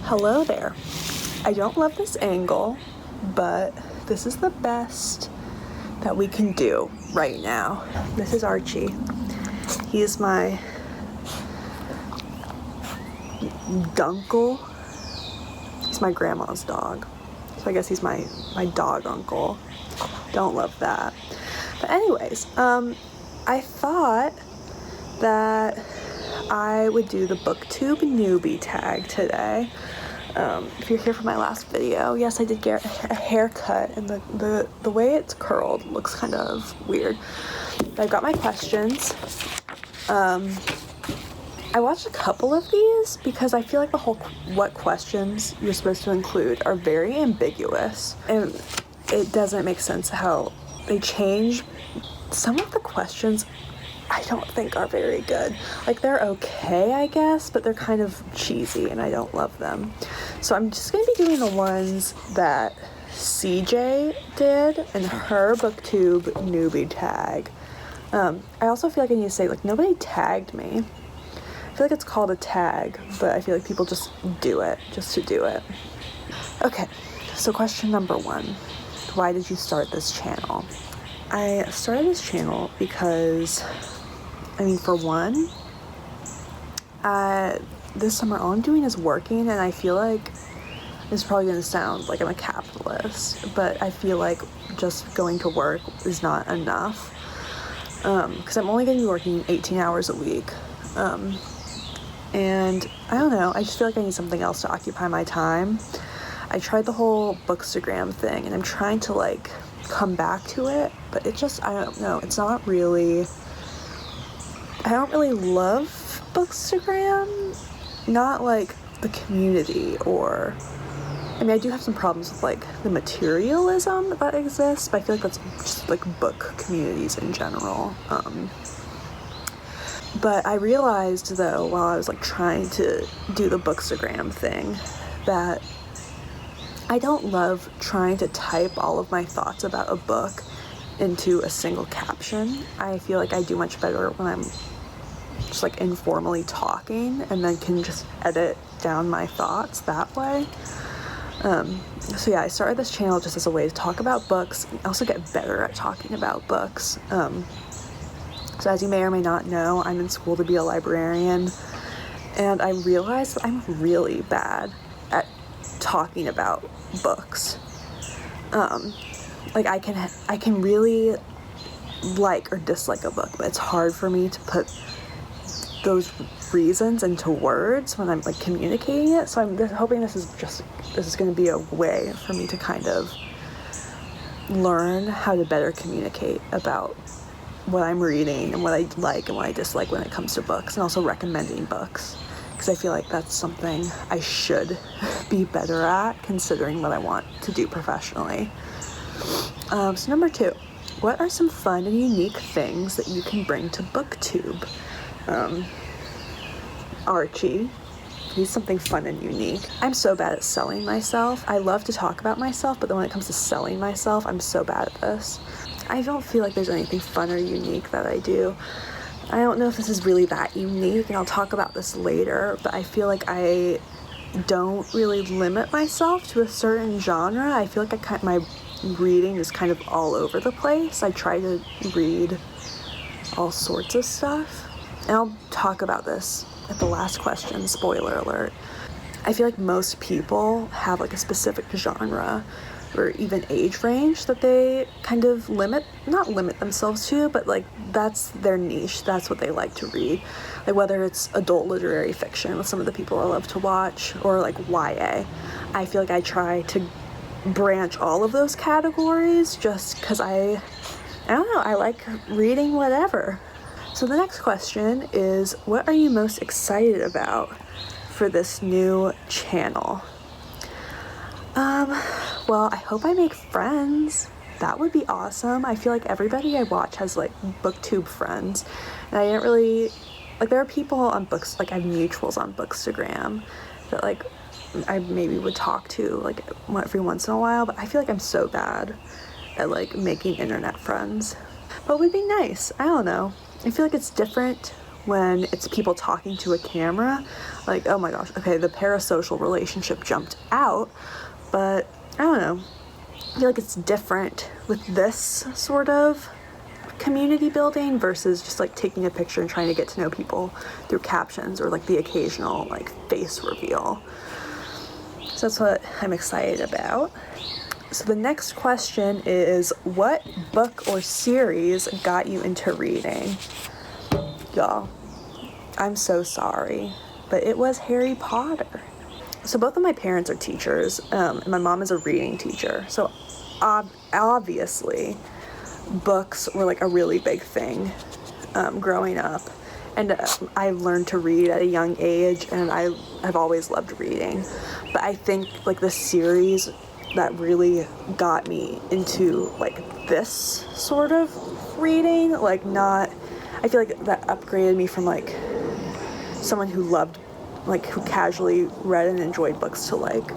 Hello there. I don't love this angle, but this is the best that we can do right now. This is Archie. He is my dunkle. He's my grandma's dog. So I guess he's my dog uncle. Don't love that. But anyways, I thought that I would do the Booktube Newbie Tag today. If you're here for my last video, yes, I did get a haircut, and the way it's curled looks kind of weird. But I've got my questions. I watched a couple of these because I feel like the whole what questions you're supposed to include are very ambiguous, and it doesn't make sense how they change. Some of the questions I don't think are very good. Like, they're okay, I guess, but they're kind of cheesy and I don't love them. So I'm just gonna be doing the ones that CJ did in her Booktube Newbie Tag. I also feel like I need to say, like, nobody tagged me. I feel like it's called a tag, but I feel like people just do it just to do it. Okay, so question number 1. Why did you start this channel? I started this channel because, I mean, for one, this summer all I'm doing is working, and I feel like this is probably going to sound like I'm a capitalist, but I feel like just going to work is not enough, because I'm only going to be working 18 hours a week, and I don't know, I just feel like I need something else to occupy my time. I tried the whole Bookstagram thing, and I'm trying to, like, come back to it, but it just, I don't know, it's not really, I don't really love Bookstagram, not like the community, or, I mean, I do have some problems with, like, the materialism that exists, but I feel like that's just, like, book communities in general. But I realized, though, while I was, like, trying to do the Bookstagram thing, that I don't love trying to type all of my thoughts about a book into a single caption. I feel like I do much better when I'm just, like, informally talking, and then can just edit down my thoughts that way. So yeah, I started this channel just as a way to talk about books, and also get better at talking about books. So as you may or may not know, I'm in school to be a librarian, and I realized that I'm really bad at talking about books. Like, I can really like or dislike a book, but it's hard for me to put those reasons into words when I'm, like, communicating it. So I'm hoping this is going to be a way for me to kind of learn how to better communicate about what I'm reading and what I like and what I dislike when it comes to books, and also recommending books, because I feel like that's something I should be better at, considering what I want to do professionally. So number 2, what are some fun and unique things that you can bring to Booktube? Archie, he's something fun and unique. I'm so bad at selling myself. I love to talk about myself, but then when it comes to selling myself, I'm so bad at this. I don't feel like there's anything fun or unique that I do. I don't know if this is really that unique, and I'll talk about this later, but I feel like I don't really limit myself to a certain genre. I feel like my reading is kind of all over the place. I try to read all sorts of stuff, and I'll talk about this at the last question, spoiler alert. I feel like most people have, like, a specific genre or even age range that they kind of not limit themselves to, but, like, that's their niche, that's what they like to read. Like, whether it's adult literary fiction with some of the people I love to watch, or, like, YA. I feel like I try to branch all of those categories just because I don't know, I like reading whatever. So the next question is, what are you most excited about for this new channel? Well, I hope I make friends. That would be awesome. I feel like everybody I watch has, like, Booktube friends, and I didn't really, like, there are people on books, like, I have mutuals on Bookstagram that, like, I maybe would talk to, like, every once in a while, but I feel like I'm so bad at, like, making internet friends. But it would be nice. I don't know. I feel like it's different when it's people talking to a camera. Like, oh my gosh, okay, the parasocial relationship jumped out, but I don't know. I feel like it's different with this sort of community building versus just like taking a picture and trying to get to know people through captions or like the occasional like face reveal. So that's what I'm excited about. So the next question is, what book or series got you into reading? Y'all, I'm so sorry, but it was Harry Potter. So both of my parents are teachers, and my mom is a reading teacher. So obviously, books were like a really big thing growing up. And I learned to read at a young age, and I have always loved reading. But I think like the series that really got me into like this sort of reading, like not, I feel like that upgraded me from like someone who loved, like who casually read and enjoyed books to like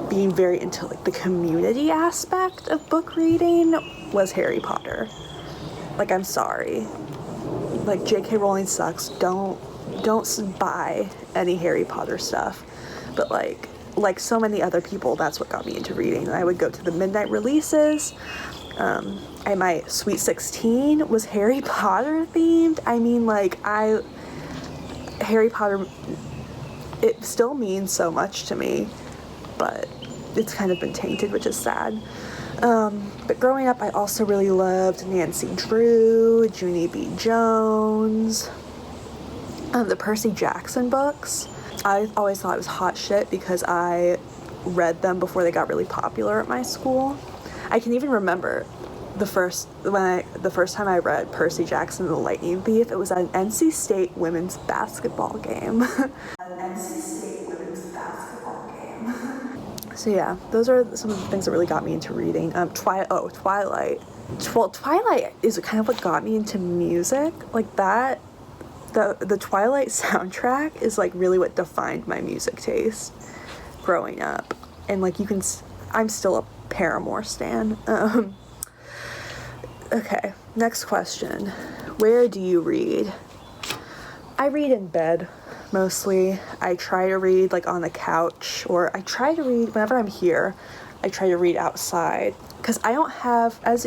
being very into like the community aspect of book reading was Harry Potter. Like, I'm sorry. Like, J.K. Rowling sucks. Don't buy any Harry Potter stuff. But like so many other people, that's what got me into reading. I would go to the midnight releases. And my Sweet 16 was Harry Potter themed. I mean, like, Harry Potter, it still means so much to me, but it's kind of been tainted, which is sad. But growing up, I also really loved Nancy Drew, Junie B. Jones, the Percy Jackson books. I always thought it was hot shit because I read them before they got really popular at my school. I can even remember the first time I read Percy Jackson and the Lightning Thief. It was at an NC State women's basketball game. So yeah, those are some of the things that really got me into reading. Twilight. Well, Twilight is kind of what got me into music. Like that, the Twilight soundtrack is like really what defined my music taste growing up. And like I'm still a Paramore stan. Okay, next question. Where do you read? I read in bed. Mostly. I try to read like on the couch, or I try to read whenever I'm here. I try to read outside because I don't have, as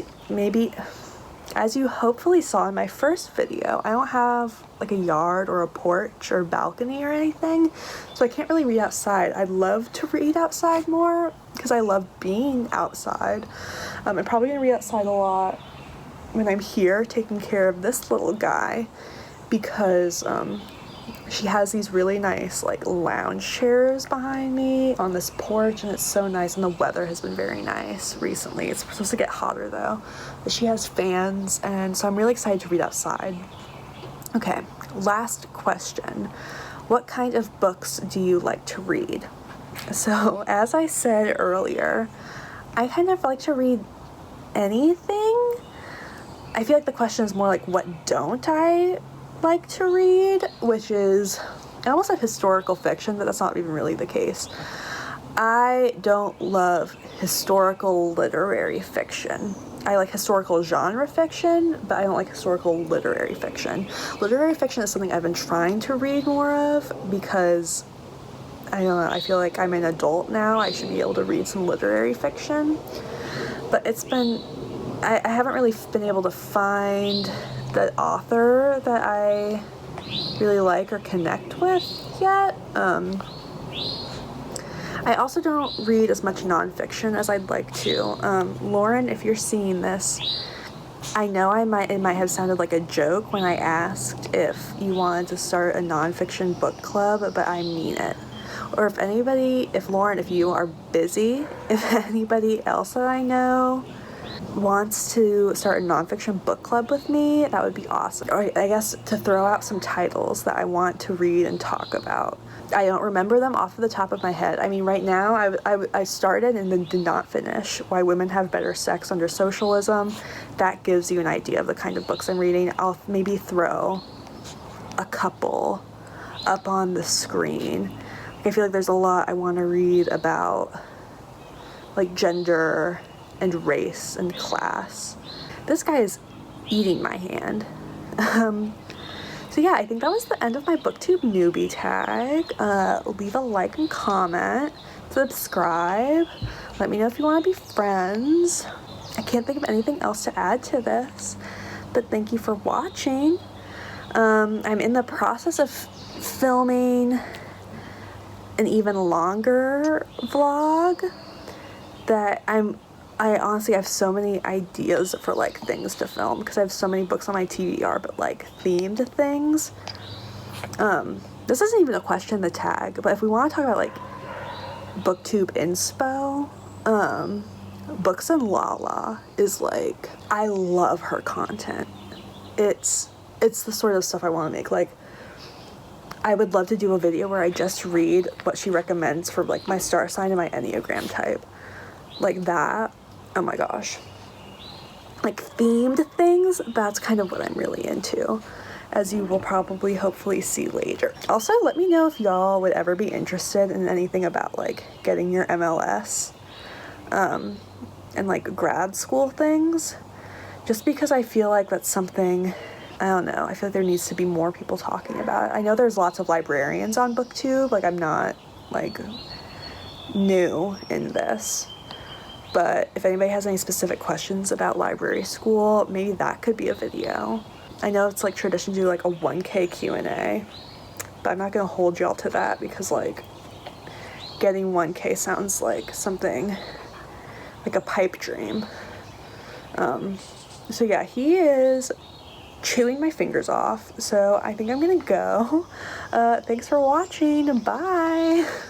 you hopefully saw in my first video, I don't have like a yard or a porch or balcony or anything, so I can't really read outside. I'd love to read outside more because I love being outside. I'm probably gonna read outside a lot when I'm here taking care of this little guy because she has these really nice like lounge chairs behind me on this porch, and it's so nice, and the weather has been very nice recently. It's supposed to get hotter though, but she has fans, and so I'm really excited to read outside. Okay, last question. What kind of books do you like to read? So as I said earlier, I kind of like to read anything. I feel like the question is more like, what don't I like to read, which is almost like historical fiction, but that's not even really the case. I don't love historical literary fiction. I like historical genre fiction, but I don't like historical literary fiction. Literary fiction is something I've been trying to read more of because I don't know, I feel like I'm an adult now. I should be able to read some literary fiction, but I haven't really been able to find the author that I really like or connect with yet. I also don't read as much nonfiction as I'd like to. Lauren, if you're seeing this, I know it might have sounded like a joke when I asked if you wanted to start a nonfiction book club, but I mean it. Or if Lauren, if you are busy, if anybody else that I know wants to start a nonfiction book club with me, that would be awesome. Or I guess to throw out some titles that I want to read and talk about. I don't remember them off of the top of my head. I mean, right now, I started and then did not finish Why Women Have Better Sex Under Socialism. That gives you an idea of the kind of books I'm reading. I'll maybe throw a couple up on the screen. I feel like there's a lot I want to read about, like gender and race and class. This guy is eating my hand. So yeah, I think that was the end of my Booktube Newbie Tag. Leave a like and comment, subscribe, let me know if you want to be friends. I can't think of anything else to add to this, but thank you for watching. I'm in the process of filming an even longer vlog that I honestly have so many ideas for like things to film because I have so many books on my TBR, but like themed things. This isn't even a question in the tag, but if we want to talk about like Booktube inspo, Books and Lala is like, I love her content. It's the sort of stuff I want to make. Like, I would love to do a video where I just read what she recommends for like my star sign and my Enneagram type. Like that. Oh my gosh. Like themed things, that's kind of what I'm really into, as you will probably hopefully see later. Also, let me know if y'all would ever be interested in anything about like getting your MLS and like grad school things, just because I feel like that's something, I don't know, I feel like there needs to be more people talking about it. I know there's lots of librarians on Booktube, like I'm not like new in this, but if anybody has any specific questions about library school, maybe that could be a video. I know it's like tradition to do like a 1K Q&A, but I'm not gonna hold y'all to that because like getting 1K sounds like something like a pipe dream. So yeah, he is chewing my fingers off, so I think I'm gonna go. Thanks for watching. Bye.